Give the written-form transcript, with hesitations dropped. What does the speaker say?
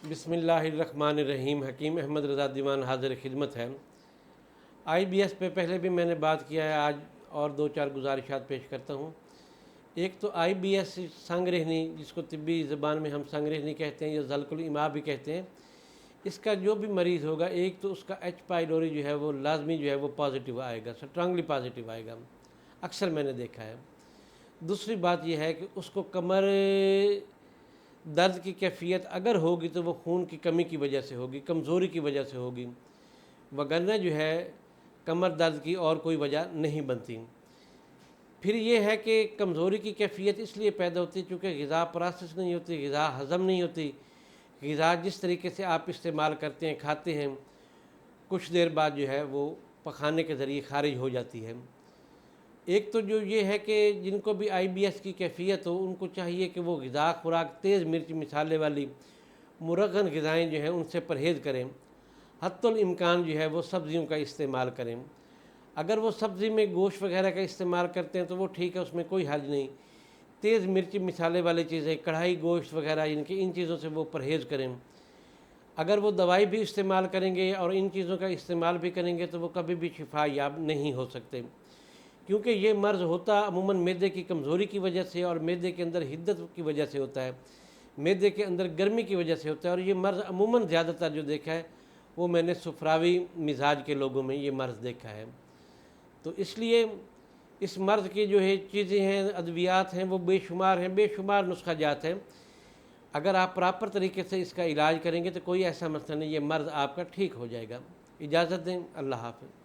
बिस्मिल्लाहिर्रहमानिर्रहीम। हकीम अहमद रज़ा दीवान हाज़िर खिदमत है। IBS पे पहले भी मैंने बात किया है, आज और दो चार गुजारिशात पेश करता हूँ। एक तो IBS संगरहनी, जिसको तिब्बी ज़बान में हम संगरहनी कहते हैं या ज़ल्कुल इमा भी कहते हैं, इसका जो भी मरीज़ होगा, एक तो उसका H पाइलोरी जो है वो लाजमी जो है वो पॉजिटिव आएगा, स्ट्रांगली पॉजिटिव आएगा, अक्सर मैंने देखा है। दूसरी बात यह है कि उसको कमर दर्द की कैफियत अगर होगी तो वो खून की कमी की वजह से होगी, कमज़ोरी की वजह से होगी, वगरना जो है कमर दर्द की और कोई वजह नहीं बनती। फिर ये है कि कमज़ोरी की कैफियत इसलिए पैदा होती है चूँकि ग़िज़ा प्रोसेस नहीं होती, ग़िज़ा हज़म नहीं होती। ग़िज़ा जिस तरीके से आप इस्तेमाल करते हैं, खाते हैं, कुछ देर बाद जो है वो पखाने के ज़रिए खारिज हो जाती है। एक तो जो ये है कि जिनको भी IBS की कैफियत हो, उनको चाहिए कि वो ग़िज़ा खुराक तेज़ मिर्च मिसाले वाली मुरगन ग़िज़ाएँ जो हैं उनसे परहेज़ करें। हत्तुल इम्कान जो है वो सब्ज़ियों का इस्तेमाल करें। अगर वो सब्ज़ी में गोश्त वगैरह का इस्तेमाल करते हैं तो वो ठीक है, उसमें कोई हर्ज नहीं। तेज़ मिर्च मिसाले वाली चीज़ें, कढ़ाई गोश्त वगैरह, इन चीज़ों से वो परहेज़ करें। अगर वो दवाई भी इस्तेमाल करेंगे और इन चीज़ों का इस्तेमाल भी करेंगे तो वो कभी भी शिफा याब नहीं हो सकते, क्योंकि ये मर्ज़ होता अमूमन मैदे की कमज़ोरी की वजह से और मैदे के अंदर हिद्दत की वजह से होता है, मैदे के अंदर गर्मी की वजह से होता है। और ये मर्ज़ अमूमन ज़्यादातर जो देखा है वो मैंने सुफरावी मिजाज के लोगों में ये मर्ज़ देखा है। तो इसलिए इस मर्ज़ की जो है चीज़ें हैं, अद्वियात हैं, वो बेशुमार हैं, बेशुमार नुस्खा जात हैं। अगर आप प्रॉपर तरीके से इसका इलाज करेंगे तो कोई ऐसा मसला नहीं, ये मर्ज़ आपका ठीक हो जाएगा। इजाज़त दें, अल्लाह हाफ़िज़।